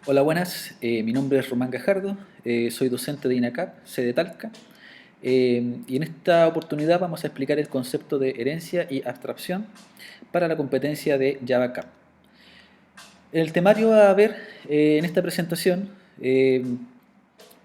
Hola, buenas. Mi nombre es Román Gajardo, soy docente de INACAP, sede Talca, y en esta oportunidad vamos a explicar el concepto de herencia y abstracción para la competencia de JavaCap. En el temario a ver en esta presentación,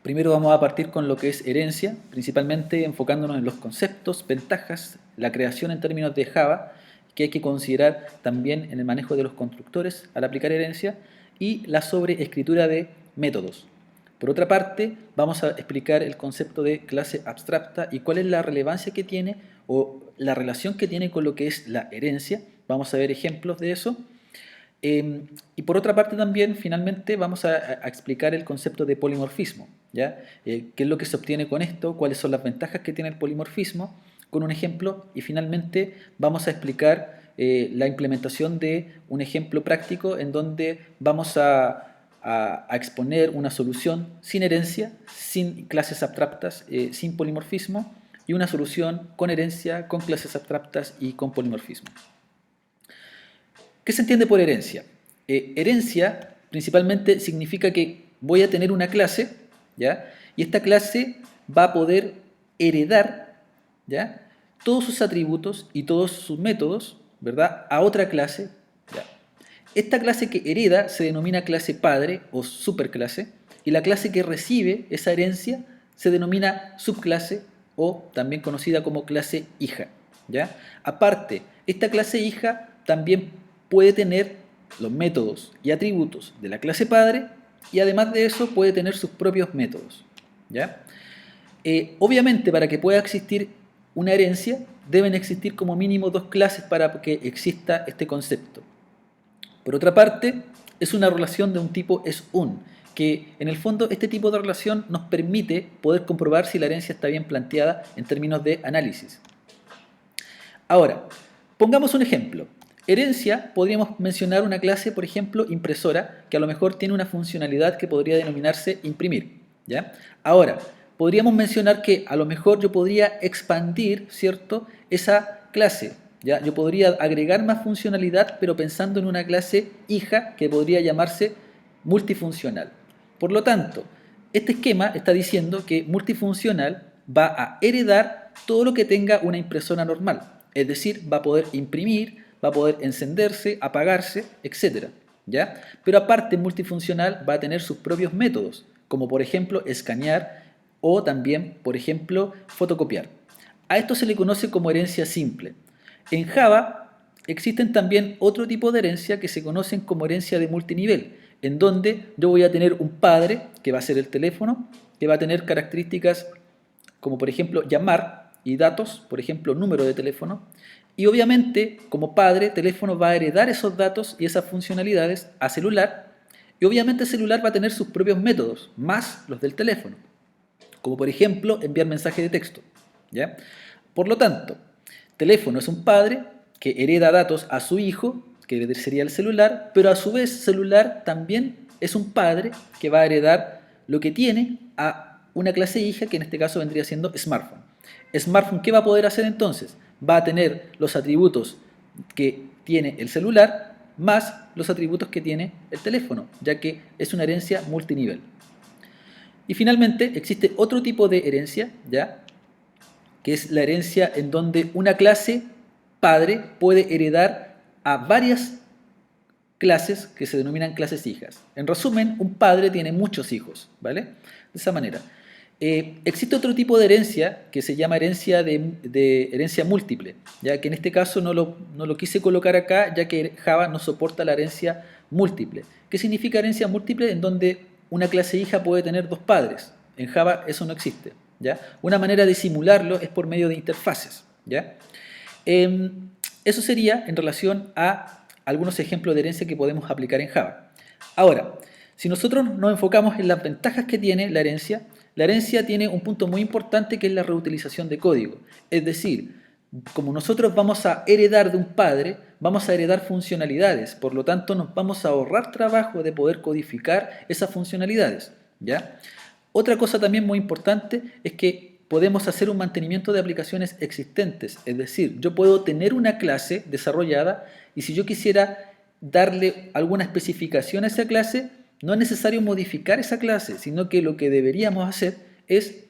primero vamos a partir con lo que es herencia, principalmente enfocándonos en los conceptos, ventajas, la creación en términos de Java, que hay que considerar también en el manejo de los constructores al aplicar herencia, y la sobreescritura de métodos. Por otra parte, vamos a explicar el concepto de clase abstracta y cuál es la relevancia que tiene o la relación que tiene con lo que es la herencia. Vamos a ver ejemplos de eso. Y por otra parte también, finalmente, vamos a explicar el concepto de polimorfismo, ¿ya? ¿Qué es lo que se obtiene con esto? ¿Cuáles son las ventajas que tiene el polimorfismo? Con un ejemplo, y finalmente vamos a explicar la implementación de un ejemplo práctico en donde vamos a exponer una solución sin herencia, sin clases abstractas, sin polimorfismo, y una solución con herencia, con clases abstractas y con polimorfismo. ¿Qué se entiende por herencia? Herencia principalmente significa que voy a tener una clase, ¿ya? Y esta clase va a poder heredar, ¿ya?, todos sus atributos y todos sus métodos, ¿verdad?, a otra clase, ¿ya? Esta clase que hereda se denomina clase padre o superclase, y la clase que recibe esa herencia se denomina subclase o también conocida como clase hija, ¿ya? Aparte, esta clase hija también puede tener los métodos y atributos de la clase padre, y además de eso puede tener sus propios métodos, ¿ya? Obviamente, para que pueda existir una herencia, deben existir como mínimo dos clases para que exista este concepto. Por otra parte, es una relación de un tipo es-un, que en el fondo este tipo de relación nos permite poder comprobar si la herencia está bien planteada en términos de análisis. Ahora, pongamos un ejemplo. Herencia, podríamos mencionar una clase, por ejemplo, impresora, que a lo mejor tiene una funcionalidad que podría denominarse imprimir, ¿ya? Ahora, podríamos mencionar que a lo mejor yo podría expandir, ¿cierto?, esa clase, ¿ya? Yo podría agregar más funcionalidad, pero pensando en una clase hija que podría llamarse multifuncional. Por lo tanto, este esquema está diciendo que multifuncional va a heredar todo lo que tenga una impresora normal. Es decir, va a poder imprimir, va a poder encenderse, apagarse, etc., ¿ya? Pero aparte, multifuncional va a tener sus propios métodos, como por ejemplo escanear o también, por ejemplo, fotocopiar. A esto se le conoce como herencia simple. En Java existen también otro tipo de herencia que se conocen como herencia de multinivel, en donde yo voy a tener un padre, que va a ser el teléfono, que va a tener características como por ejemplo llamar y datos, por ejemplo número de teléfono, y obviamente como padre, teléfono va a heredar esos datos y esas funcionalidades a celular, y obviamente celular va a tener sus propios métodos, más los del teléfono, como por ejemplo enviar mensaje de texto, ¿ya? Por lo tanto, teléfono es un padre que hereda datos a su hijo, que sería el celular, pero a su vez celular también es un padre que va a heredar lo que tiene a una clase hija, que en este caso vendría siendo smartphone. Smartphone, ¿qué va a poder hacer entonces? Va a tener los atributos que tiene el celular más los atributos que tiene el teléfono, ya que es una herencia multinivel. Y finalmente existe otro tipo de herencia, ¿ya?, que es la herencia en donde una clase padre puede heredar a varias clases que se denominan clases hijas. En resumen, un padre tiene muchos hijos, ¿vale? De esa manera. Existe otro tipo de herencia que se llama herencia de herencia múltiple, ya que en este caso no lo quise colocar acá, ya que Java no soporta la herencia múltiple. ¿Qué significa herencia múltiple? En donde una clase hija puede tener dos padres. En Java eso no existe, ¿ya? Una manera de simularlo es por medio de interfaces, ¿ya? Eso sería en relación a algunos ejemplos de herencia que podemos aplicar en Java. Ahora, si nosotros nos enfocamos en las ventajas que tiene la herencia tiene un punto muy importante que es la reutilización de código. Es decir, como nosotros vamos a heredar de un padre, vamos a heredar funcionalidades, por lo tanto nos vamos a ahorrar trabajo de poder codificar esas funcionalidades, ¿ya? Otra cosa también muy importante es que podemos hacer un mantenimiento de aplicaciones existentes, es decir, yo puedo tener una clase desarrollada y si yo quisiera darle alguna especificación a esa clase, no es necesario modificar esa clase, sino que lo que deberíamos hacer es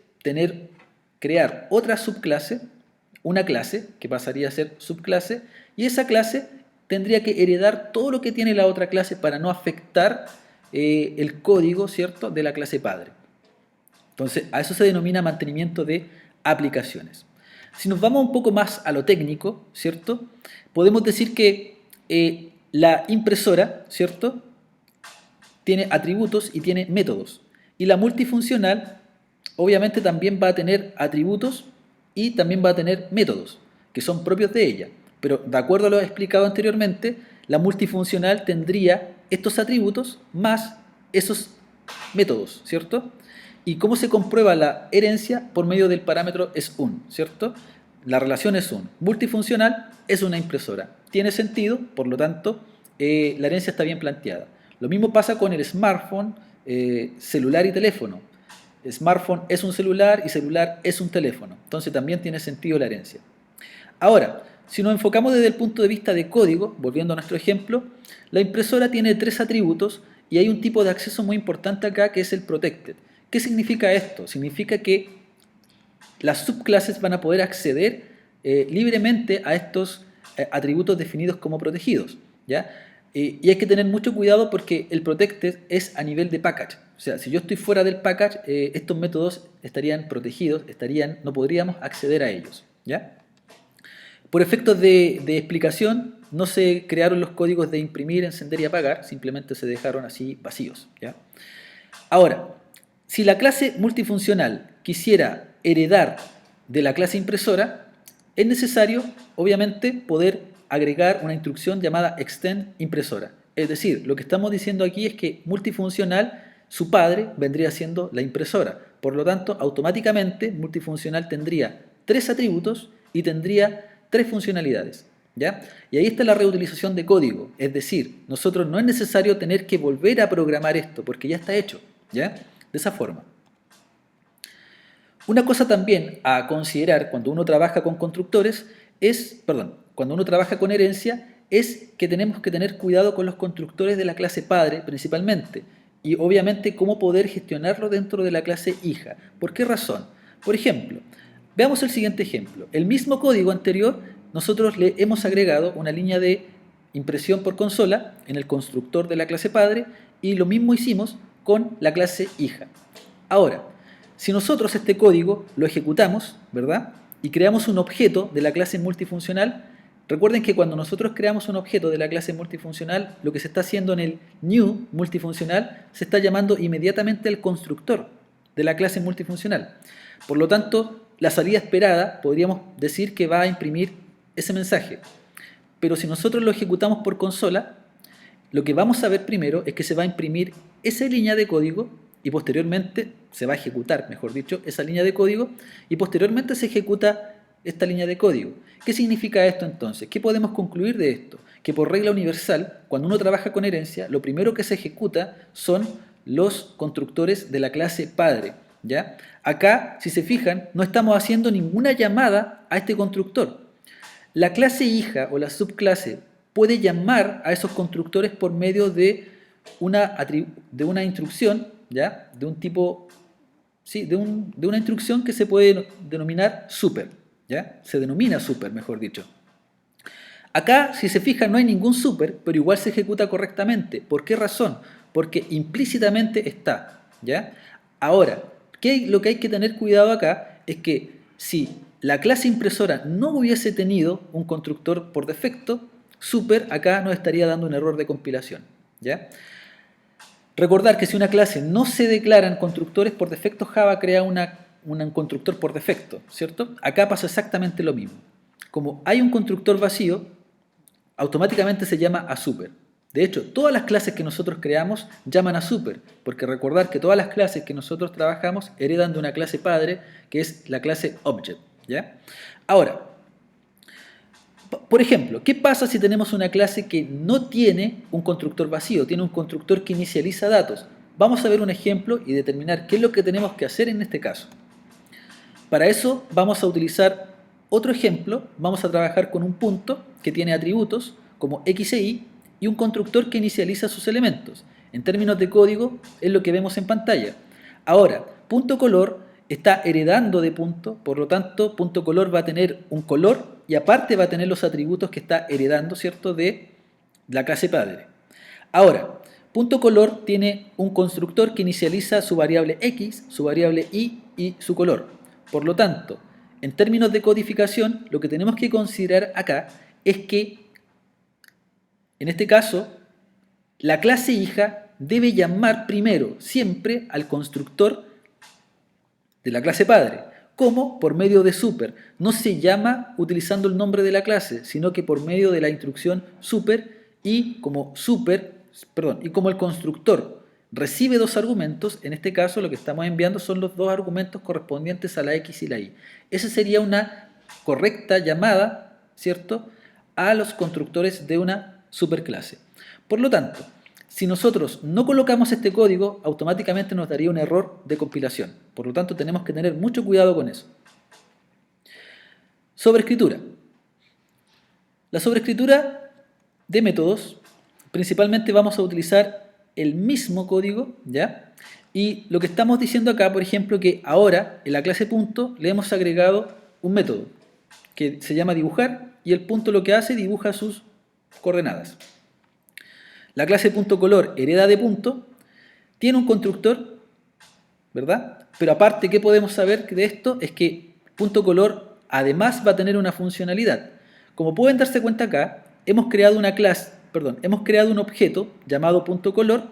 crear otra subclase, una clase que pasaría a ser subclase, y esa clase tendría que heredar todo lo que tiene la otra clase para no afectar el código, ¿cierto?, de la clase padre. Entonces, a eso se denomina mantenimiento de aplicaciones. Si nos vamos un poco más a lo técnico, ¿cierto?, podemos decir que la impresora, ¿cierto?, tiene atributos y tiene métodos. Y la multifuncional, obviamente, también va a tener atributos y también va a tener métodos, que son propios de ella. Pero, de acuerdo a lo explicado anteriormente, la multifuncional tendría estos atributos más esos métodos, ¿cierto? ¿Y cómo se comprueba la herencia? Por medio del parámetro SUN, ¿cierto? La relación es SUN. Multifuncional es una impresora. Tiene sentido, por lo tanto, la herencia está bien planteada. Lo mismo pasa con el smartphone, celular y teléfono. Smartphone es un celular y celular es un teléfono. Entonces también tiene sentido la herencia. Ahora, si nos enfocamos desde el punto de vista de código, volviendo a nuestro ejemplo, la impresora tiene 3 atributos y hay un tipo de acceso muy importante acá que es el protected. ¿Qué significa esto? Significa que las subclases van a poder acceder libremente a estos atributos definidos como protegidos, ¿ya? Y hay que tener mucho cuidado porque el protected es a nivel de package. O sea, si yo estoy fuera del package, estos métodos estarían protegidos, no podríamos acceder a ellos, ¿ya? Por efectos de explicación, no se crearon los códigos de imprimir, encender y apagar, simplemente se dejaron así vacíos, ¿ya? Ahora, si la clase multifuncional quisiera heredar de la clase impresora, es necesario, obviamente, poder agregar una instrucción llamada extend impresora. Es decir, lo que estamos diciendo aquí es que multifuncional, su padre vendría siendo la impresora. Por lo tanto, automáticamente multifuncional tendría 3 atributos y tendría 3 funcionalidades, ¿ya? Y ahí está la reutilización de código. Es decir, nosotros no es necesario tener que volver a programar esto porque ya está hecho, ¿ya? De esa forma. Una cosa también a considerar cuando uno trabaja con constructores cuando uno trabaja con herencia, es que tenemos que tener cuidado con los constructores de la clase padre principalmente y obviamente cómo poder gestionarlo dentro de la clase hija. ¿Por qué razón? Por ejemplo, veamos el siguiente ejemplo. El mismo código anterior, nosotros le hemos agregado una línea de impresión por consola en el constructor de la clase padre y lo mismo hicimos con la clase hija. Ahora, si nosotros este código lo ejecutamos, ¿verdad?, y creamos un objeto de la clase multifuncional, recuerden que cuando nosotros creamos un objeto de la clase multifuncional, lo que se está haciendo en el new multifuncional, se está llamando inmediatamente el constructor de la clase multifuncional. Por lo tanto, la salida esperada podríamos decir que va a imprimir ese mensaje. Pero si nosotros lo ejecutamos por consola, lo que vamos a ver primero es que se va a imprimir esa línea de código y posteriormente se va a ejecutar, mejor dicho, esa línea de código y posteriormente se ejecuta esta línea de código. ¿Qué significa esto entonces? ¿Qué podemos concluir de esto? Que por regla universal, cuando uno trabaja con herencia, lo primero que se ejecuta son los constructores de la clase padre, ¿ya? Acá, si se fijan, no estamos haciendo ninguna llamada a este constructor. La clase hija o la subclase puede llamar a esos constructores por medio de una instrucción, ¿ya? De un tipo, sí, de una instrucción que se puede denominar super, ¿ya? Se denomina super, mejor dicho. Acá, si se fijan, no hay ningún super, pero igual se ejecuta correctamente. ¿Por qué razón? Porque implícitamente está, ¿ya? Ahora, lo que hay que tener cuidado acá es que si la clase impresora no hubiese tenido un constructor por defecto, super acá nos estaría dando un error de compilación, ¿ya? Recordar que si una clase no se declaran constructores por defecto, Java crea un constructor por defecto, ¿cierto? Acá pasa exactamente lo mismo. Como hay un constructor vacío, automáticamente se llama a super. De hecho, todas las clases que nosotros creamos llaman a super, porque recordar que todas las clases que nosotros trabajamos heredan de una clase padre, que es la clase object, ¿ya? Ahora, por ejemplo, ¿qué pasa si tenemos una clase que no tiene un constructor vacío, tiene un constructor que inicializa datos? Vamos a ver un ejemplo y determinar qué es lo que tenemos que hacer en este caso. Para eso vamos a utilizar otro ejemplo, vamos a trabajar con un punto que tiene atributos como x e y un constructor que inicializa sus elementos. En términos de código, es lo que vemos en pantalla. Ahora, punto color está heredando de punto, por lo tanto, punto color va a tener un color y aparte va a tener los atributos que está heredando, ¿cierto?, de la clase padre. Ahora, punto color tiene un constructor que inicializa su variable x, su variable y su color. Por lo tanto, en términos de codificación, lo que tenemos que considerar acá es que, en este caso, la clase hija debe llamar primero siempre al constructor de la clase padre. ¿Cómo? Por medio de super. No se llama utilizando el nombre de la clase, sino que por medio de la instrucción super y como el constructor recibe dos argumentos, en este caso lo que estamos enviando son los dos argumentos correspondientes a la x y la y. Esa sería una correcta llamada, ¿cierto?, a los constructores de una superclase. Por lo tanto, si nosotros no colocamos este código, automáticamente nos daría un error de compilación. Por lo tanto, tenemos que tener mucho cuidado con eso. Sobreescritura. La sobreescritura de métodos, principalmente vamos a utilizar el mismo código, ¿ya? Y lo que estamos diciendo acá, por ejemplo, que ahora en la clase punto le hemos agregado un método que se llama dibujar y el punto lo que hace, dibuja sus coordenadas. La clase punto color hereda de punto, tiene un constructor, ¿verdad? Pero aparte, ¿qué podemos saber de esto? Es que punto color además va a tener una funcionalidad. Como pueden darse cuenta acá, hemos creado un objeto llamado punto color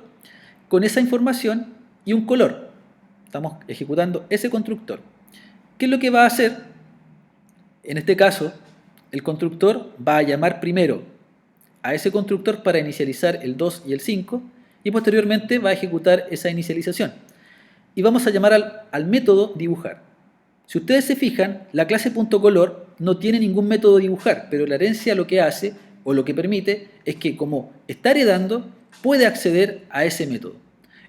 con esa información y un color. Estamos ejecutando ese constructor. ¿Qué es lo que va a hacer? En este caso, el constructor va a llamar primero a ese constructor para inicializar el 2 y el 5 y posteriormente va a ejecutar esa inicialización. Y vamos a llamar al método dibujar. Si ustedes se fijan, la clase .color no tiene ningún método dibujar, pero la herencia lo que hace o lo que permite es que como está heredando, puede acceder a ese método.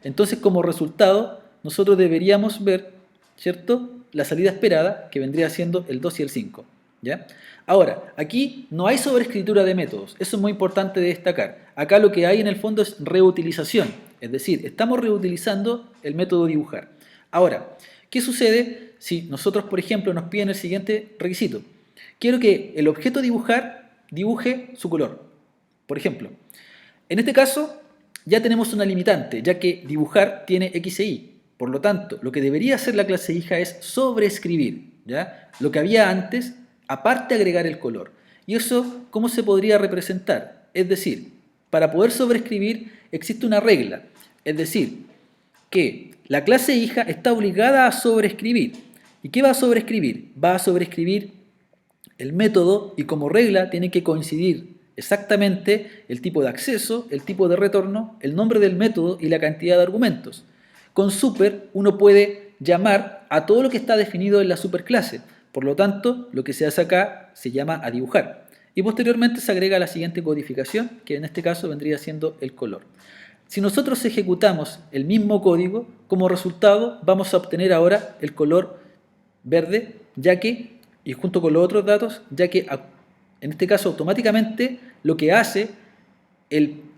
Entonces, como resultado, nosotros deberíamos ver, ¿cierto?, la salida esperada, que vendría siendo el 2 y el 5. ¿Ya? Ahora, aquí no hay sobreescritura de métodos, eso es muy importante de destacar. Acá lo que hay en el fondo es reutilización, es decir, estamos reutilizando el método dibujar. Ahora, ¿qué sucede si nosotros, por ejemplo, nos piden el siguiente requisito? Quiero que el objeto dibujar dibuje su color. Por ejemplo, en este caso ya tenemos una limitante, ya que dibujar tiene x e y. Por lo tanto, lo que debería hacer la clase hija es sobreescribir, ¿ya?, lo que había antes, aparte agregar el color. ¿Y eso cómo se podría representar? Es decir, para poder sobreescribir existe una regla, es decir, que la clase hija está obligada a sobreescribir. ¿Y qué va a sobreescribir? Va a sobreescribir el método y como regla tiene que coincidir exactamente el tipo de acceso, el tipo de retorno, el nombre del método y la cantidad de argumentos. Con super uno puede llamar a todo lo que está definido en la superclase. Por lo tanto, lo que se hace acá se llama a dibujar. Y posteriormente se agrega la siguiente codificación, que en este caso vendría siendo el color. Si nosotros ejecutamos el mismo código, como resultado vamos a obtener ahora el color verde, ya que, y junto con los otros datos, ya que en este caso automáticamente lo que hace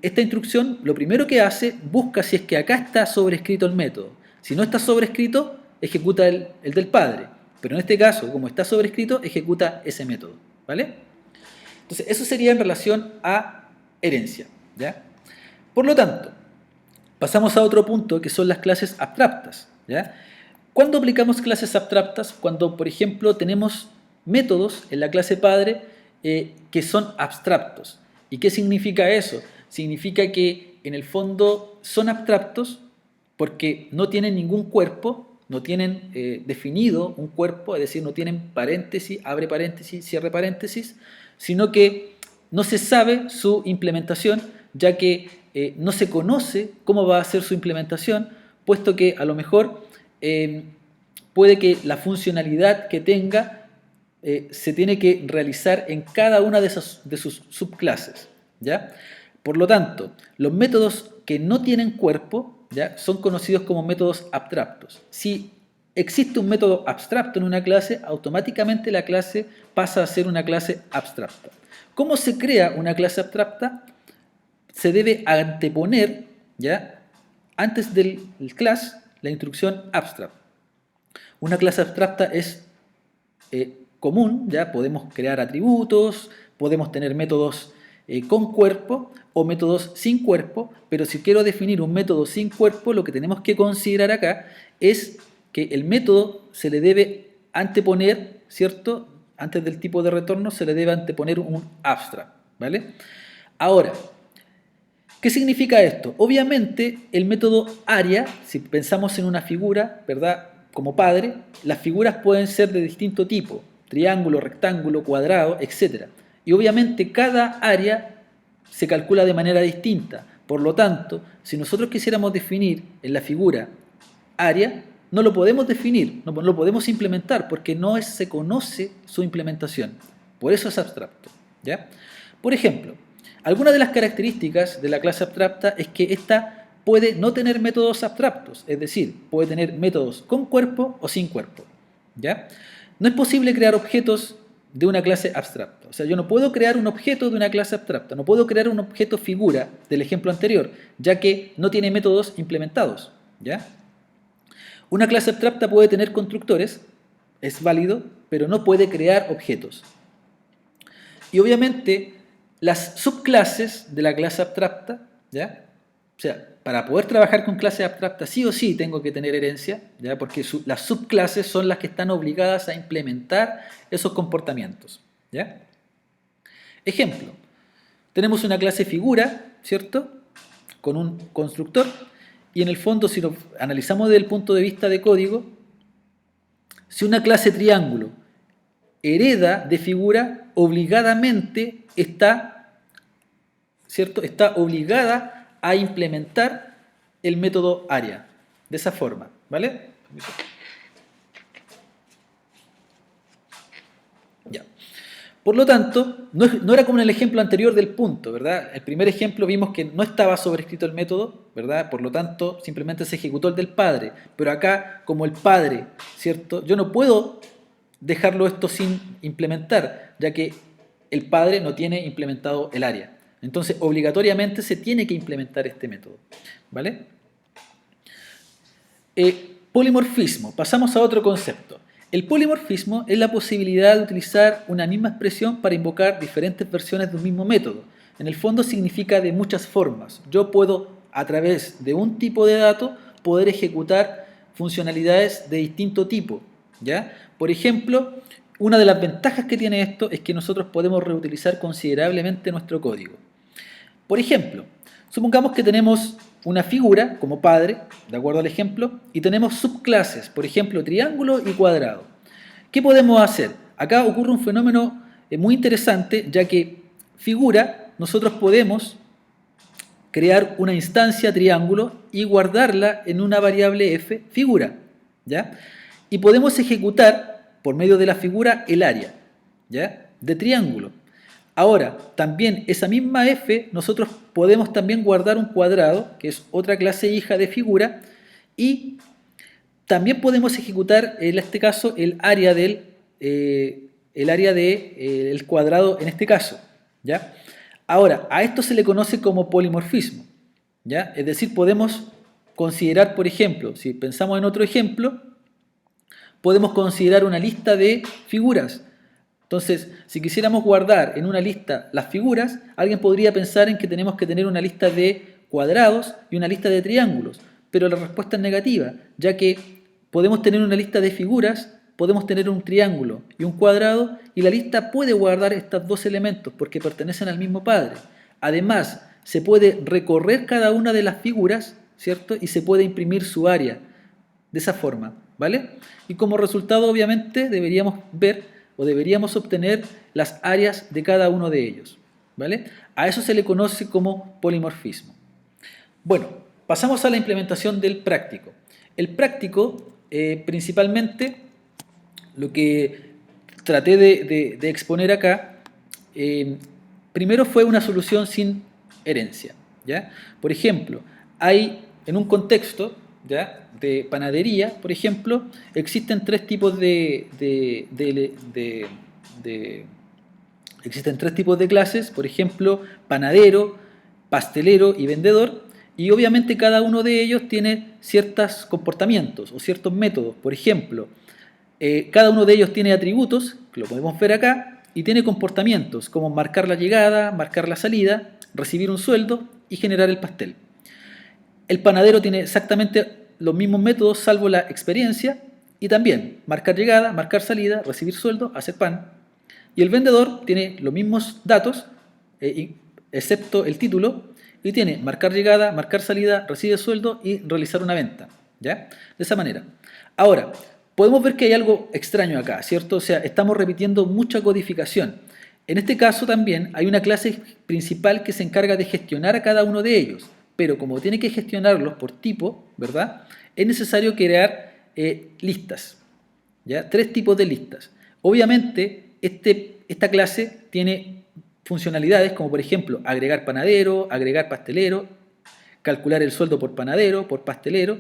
esta instrucción, lo primero que hace, busca si es que acá está sobrescrito el método. Si no está sobrescrito, ejecuta el del padre. Pero en este caso, como está sobrescrito, ejecuta ese método, ¿vale? Entonces, eso sería en relación a herencia, ¿ya? Por lo tanto, pasamos a otro punto que son las clases abstractas, ¿ya? ¿Cuándo aplicamos clases abstractas? Cuando, por ejemplo, tenemos métodos en la clase padre que son abstractos. ¿Y qué significa eso? Significa que en el fondo son abstractos porque no tienen ningún cuerpo, no tienen definido un cuerpo, es decir, no tienen paréntesis, abre paréntesis, cierre paréntesis, sino que no se sabe su implementación, ya que no se conoce cómo va a ser su implementación, puesto que a lo mejor puede que la funcionalidad que tenga se tiene que realizar en cada una de sus subclases, ¿ya? Por lo tanto, los métodos que no tienen cuerpo, ¿ya?, son conocidos como métodos abstractos. Si existe un método abstracto en una clase, automáticamente la clase pasa a ser una clase abstracta. ¿Cómo se crea una clase abstracta? Se debe anteponer, ¿ya?, antes del class la instrucción abstract. Una clase abstracta es común, ya podemos crear atributos, podemos tener métodos con cuerpo o métodos sin cuerpo, pero si quiero definir un método sin cuerpo, lo que tenemos que considerar acá es que el método se le debe anteponer, ¿cierto? Antes del tipo de retorno se le debe anteponer un abstract, ¿vale? Ahora, ¿qué significa esto? Obviamente, el método area, si pensamos en una figura, ¿verdad? Como padre, las figuras pueden ser de distinto tipo, triángulo, rectángulo, cuadrado, etc. Y obviamente cada área se calcula de manera distinta. Por lo tanto, si nosotros quisiéramos definir en la figura área, no lo podemos definir, no lo podemos implementar porque no se conoce su implementación. Por eso es abstracto, ¿ya? Por ejemplo, algunas de las características de la clase abstracta es que ésta puede no tener métodos abstractos, es decir, puede tener métodos con cuerpo o sin cuerpo, ¿ya? No es posible crear objetos de una clase abstracta. O sea, yo no puedo crear un objeto de una clase abstracta, no puedo crear un objeto figura del ejemplo anterior, ya que no tiene métodos implementados, ¿ya? Una clase abstracta puede tener constructores, es válido, pero no puede crear objetos. Y obviamente, las subclases de la clase abstracta, ¿ya? O sea, para poder trabajar con clases abstractas sí o sí tengo que tener herencia, ¿ya? Porque las subclases son las que están obligadas a implementar esos comportamientos, ¿ya? Ejemplo, tenemos una clase figura, ¿cierto? Con un constructor, y en el fondo, si lo analizamos desde el punto de vista de código, si una clase triángulo hereda de figura, obligadamente está, ¿cierto? Está obligada a implementar el método área, de esa forma, ¿vale? Ya. Por lo tanto, no era como en el ejemplo anterior del punto, ¿verdad? El primer ejemplo vimos que no estaba sobrescrito el método, ¿verdad? Por lo tanto, simplemente se ejecutó el del padre. Pero acá, como el padre, ¿cierto? Yo no puedo dejarlo esto sin implementar, ya que el padre no tiene implementado el área. Entonces, obligatoriamente se tiene que implementar este método, ¿vale? Polimorfismo. Pasamos a otro concepto. El polimorfismo es la posibilidad de utilizar una misma expresión para invocar diferentes versiones de un mismo método. En el fondo significa de muchas formas. Yo puedo, a través de un tipo de dato, poder ejecutar funcionalidades de distinto tipo, ¿ya? Por ejemplo, una de las ventajas que tiene esto es que nosotros podemos reutilizar considerablemente nuestro código. Por ejemplo, supongamos que tenemos una figura como padre, de acuerdo al ejemplo, y tenemos subclases, por ejemplo, triángulo y cuadrado. ¿Qué podemos hacer? Acá ocurre un fenómeno muy interesante, ya que figura, nosotros podemos crear una instancia triángulo y guardarla en una variable f figura, ¿ya? Y podemos ejecutar por medio de la figura el área, ¿ya? De triángulo. Ahora, también esa misma f, nosotros podemos también guardar un cuadrado, que es otra clase hija de figura, y también podemos ejecutar, en este caso, el área del el cuadrado en este caso, ¿ya? Ahora, a esto se le conoce como polimorfismo, ¿ya? Es decir, podemos considerar, por ejemplo, si pensamos en otro ejemplo, podemos considerar una lista de figuras. Entonces, si quisiéramos guardar en una lista las figuras, alguien podría pensar en que tenemos que tener una lista de cuadrados y una lista de triángulos, pero la respuesta es negativa, ya que podemos tener una lista de figuras, podemos tener un triángulo y un cuadrado, y la lista puede guardar estos dos elementos porque pertenecen al mismo padre. Además, se puede recorrer cada una de las figuras, ¿cierto? Y se puede imprimir su área de esa forma, ¿vale? Y como resultado, obviamente, deberíamos ver o deberíamos obtener las áreas de cada uno de ellos, ¿vale? A eso se le conoce como polimorfismo. Bueno, pasamos a la implementación del práctico. El práctico, principalmente, lo que traté de exponer acá, primero fue una solución sin herencia, ¿ya? Por ejemplo, hay en un contexto, ¿ya?, de panadería, por ejemplo, existen tres tipos existen tres tipos de clases, por ejemplo, panadero, pastelero y vendedor, Y obviamente cada uno de ellos tiene ciertos comportamientos o ciertos métodos. Por ejemplo, cada uno de ellos tiene atributos, que lo podemos ver acá, y tiene comportamientos como marcar la llegada, marcar la salida, recibir un sueldo y generar el pastel. El panadero tiene exactamente los mismos métodos salvo la experiencia y también marcar llegada, marcar salida, recibir sueldo, hacer pan. Y el vendedor tiene los mismos datos, excepto el título, y tiene marcar llegada, marcar salida, recibir sueldo y realizar una venta. ¿Ya? De esa manera. Ahora, podemos ver que hay algo extraño acá, ¿cierto? O sea, estamos repitiendo mucha codificación. En este caso también hay una clase principal que se encarga de gestionar a cada uno de ellos, pero como tiene que gestionarlos por tipo, ¿verdad? Es necesario crear listas, ¿ya? 3 tipos de listas. Obviamente, esta clase tiene funcionalidades como por ejemplo agregar panadero, agregar pastelero, calcular el sueldo por panadero, por pastelero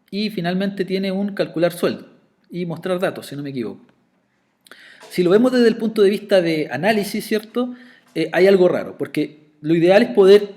y finalmente tiene un calcular sueldo y mostrar datos, si no me equivoco. Si lo vemos desde el punto de vista de análisis, ¿cierto? Hay algo raro, porque lo ideal es poder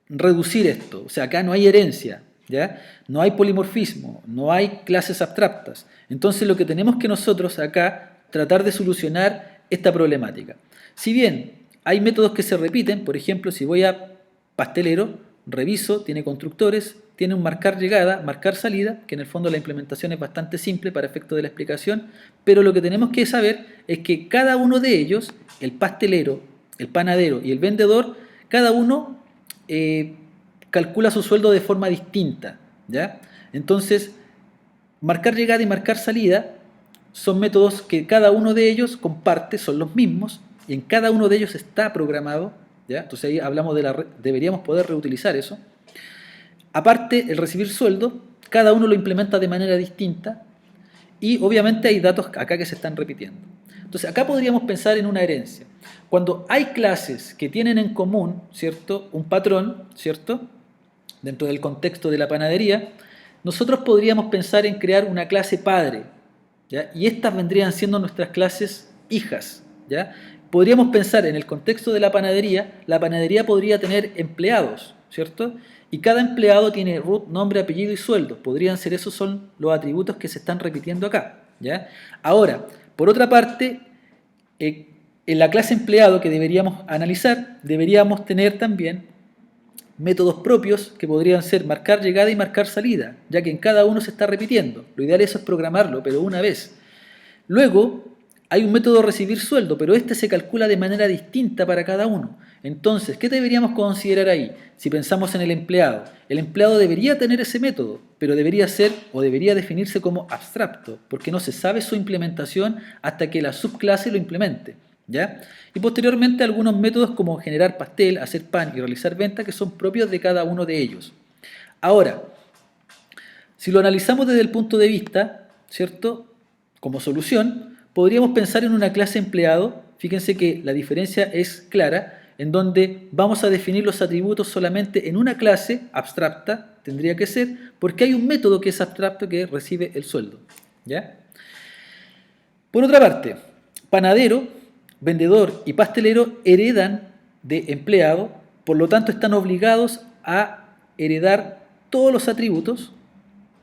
reducir esto. O sea, acá no hay herencia, ¿ya? No hay polimorfismo, no hay clases abstractas. Entonces lo que tenemos que nosotros acá tratar de solucionar esta problemática. Si bien hay métodos que se repiten, por ejemplo, si voy a pastelero, reviso, tiene constructores, tiene un marcar llegada, marcar salida, que en el fondo la implementación es bastante simple para efecto de la explicación, pero lo que tenemos que saber es que cada uno de ellos, el pastelero, el panadero y el vendedor, cada uno calcula su sueldo de forma distinta, ¿ya? Entonces, marcar llegada y marcar salida son métodos que cada uno de ellos comparte, son los mismos, y en cada uno de ellos está programado, ¿ya? Entonces ahí hablamos deberíamos poder reutilizar eso. Aparte, el recibir sueldo, cada uno lo implementa de manera distinta y obviamente hay datos acá que se están repitiendo. Entonces acá podríamos pensar en una herencia. Cuando hay clases que tienen en común, ¿cierto? Un patrón, ¿cierto? Dentro del contexto de la panadería, nosotros podríamos pensar en crear una clase padre, ¿ya? Y estas vendrían siendo nuestras clases hijas, ¿ya? Podríamos pensar en el contexto de la panadería podría tener empleados, ¿cierto? Y cada empleado tiene root, nombre, apellido y sueldo. Podrían ser, esos son los atributos que se están repitiendo acá, ¿ya? Ahora, por otra parte, en la clase empleado que deberíamos analizar, deberíamos tener también métodos propios que podrían ser marcar llegada y marcar salida, ya que en cada uno se está repitiendo. Lo ideal eso es programarlo, pero una vez. Luego, hay un método de recibir sueldo, pero este se calcula de manera distinta para cada uno. Entonces, ¿qué deberíamos considerar ahí? Si pensamos en el empleado debería tener ese método, pero debería ser o debería definirse como abstracto, porque no se sabe su implementación hasta que la subclase lo implemente, ¿ya? Y posteriormente algunos métodos como generar pastel, hacer pan y realizar venta que son propios de cada uno de ellos. Ahora, si lo analizamos desde el punto de vista, ¿cierto? Como solución, podríamos pensar en una clase empleado. Fíjense que la diferencia es clara, en donde vamos a definir los atributos solamente en una clase abstracta, tendría que ser, porque hay un método que es abstracto que recibe el sueldo, ¿ya? Por otra parte, panadero, vendedor y pastelero heredan de empleado, por lo tanto están obligados a heredar todos los atributos,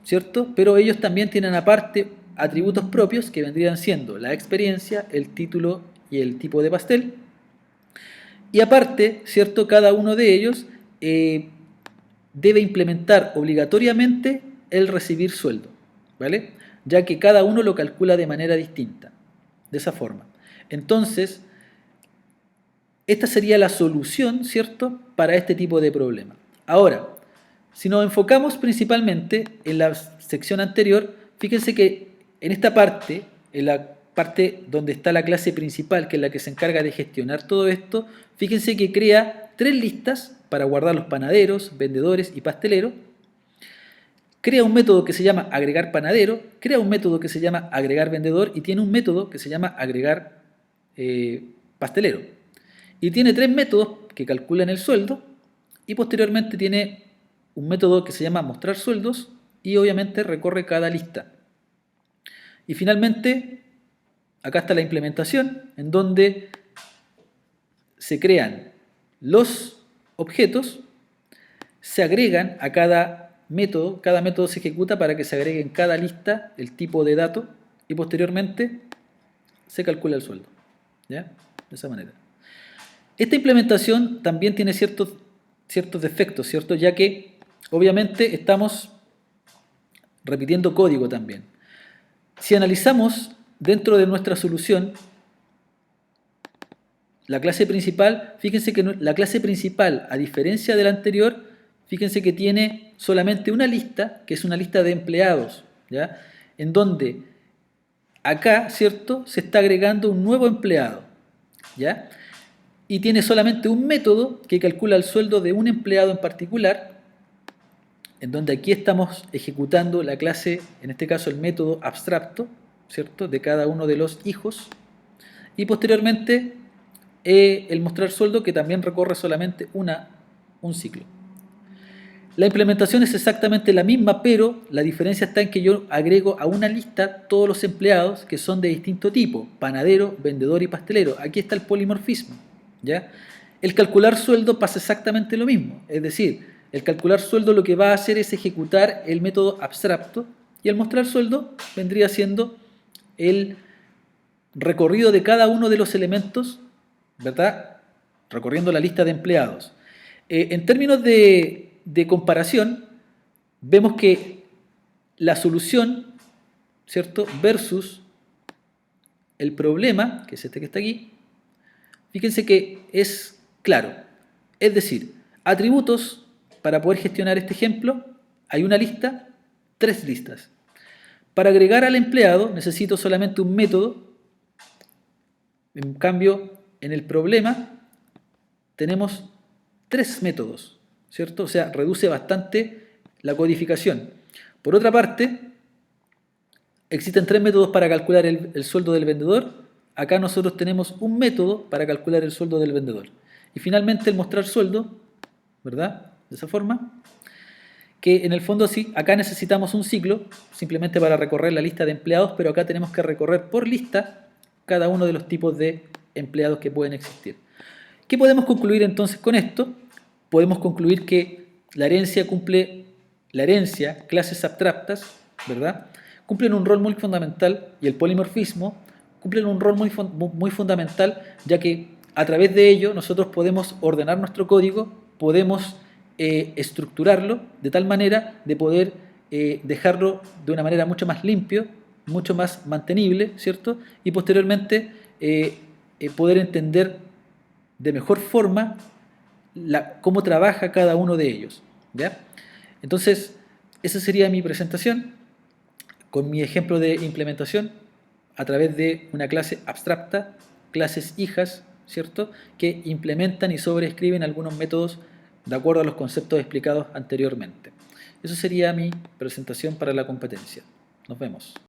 ¿cierto? Pero ellos también tienen aparte atributos propios que vendrían siendo la experiencia, el título y el tipo de pastel. Y aparte, ¿cierto? Cada uno de ellos debe implementar obligatoriamente el recibir sueldo, ¿vale? Ya que cada uno lo calcula de manera distinta, de esa forma. Entonces, esta sería la solución, ¿cierto?, para este tipo de problema. Ahora, si nos enfocamos principalmente en la sección anterior, fíjense que en esta parte, en la parte donde está la clase principal, que es la que se encarga de gestionar todo esto, fíjense que crea 3 listas para guardar los panaderos, vendedores y pasteleros. Crea un método que se llama agregar panadero, crea un método que se llama agregar vendedor y tiene un método que se llama agregar pastelero. Y tiene 3 métodos que calculan el sueldo y posteriormente tiene un método que se llama mostrar sueldos y obviamente recorre cada lista. Y finalmente, acá está la implementación en donde se crean los objetos se agregan a cada método se ejecuta para que se agregue en cada lista el tipo de dato y posteriormente se calcula el sueldo. ¿Ya? De esa manera. Esta implementación también tiene ciertos defectos, ¿cierto? Ya que obviamente estamos repitiendo código también. Si analizamos dentro de nuestra solución, la clase principal, fíjense que la clase principal, a diferencia de la anterior, fíjense que tiene solamente una lista, que es una lista de empleados, ¿ya? En donde acá, ¿cierto?, se está agregando un nuevo empleado, ¿ya? Y tiene solamente un método que calcula el sueldo de un empleado en particular, en donde aquí estamos ejecutando la clase, en este caso el método abstracto, ¿cierto?, de cada uno de los hijos, y posteriormente el mostrar sueldo, que también recorre solamente un ciclo. La implementación es exactamente la misma, pero la diferencia está en que yo agrego a una lista todos los empleados que son de distinto tipo: panadero, vendedor y pastelero. Aquí está el polimorfismo, ¿ya? El calcular sueldo pasa exactamente lo mismo, es decir, el calcular sueldo lo que va a hacer es ejecutar el método abstracto, y el mostrar sueldo vendría siendo el recorrido de cada uno de los elementos, ¿verdad?, recorriendo la lista de empleados. En términos de comparación, vemos que la solución, ¿cierto?, versus el problema, que es este que está aquí, fíjense que es claro. Es decir, atributos, para poder gestionar este ejemplo, hay una lista, 3 listas. Para agregar al empleado necesito solamente un método. En cambio, en el problema tenemos 3 métodos, ¿cierto? O sea, reduce bastante la codificación. Por otra parte, existen 3 métodos para calcular el sueldo del vendedor. Acá nosotros tenemos un método para calcular el sueldo del vendedor. Y finalmente el mostrar sueldo, ¿verdad?, de esa forma, que en el fondo sí, acá necesitamos un ciclo, simplemente para recorrer la lista de empleados, pero acá tenemos que recorrer por lista cada uno de los tipos de empleados que pueden existir. ¿Qué podemos concluir entonces con esto? Podemos concluir que la herencia, clases abstractas, ¿verdad?, cumplen un rol muy fundamental, y el polimorfismo cumplen un rol muy fundamental, ya que a través de ello nosotros podemos ordenar nuestro código, podemos estructurarlo de tal manera de poder dejarlo de una manera mucho más limpio, mucho más mantenible, ¿cierto? Y posteriormente poder entender de mejor forma cómo trabaja cada uno de ellos, ¿ya? Entonces, esa sería mi presentación con mi ejemplo de implementación a través de una clase abstracta, clases hijas, ¿cierto?, que implementan y sobreescriben algunos métodos de acuerdo a los conceptos explicados anteriormente. Eso sería mi presentación para la competencia. Nos vemos.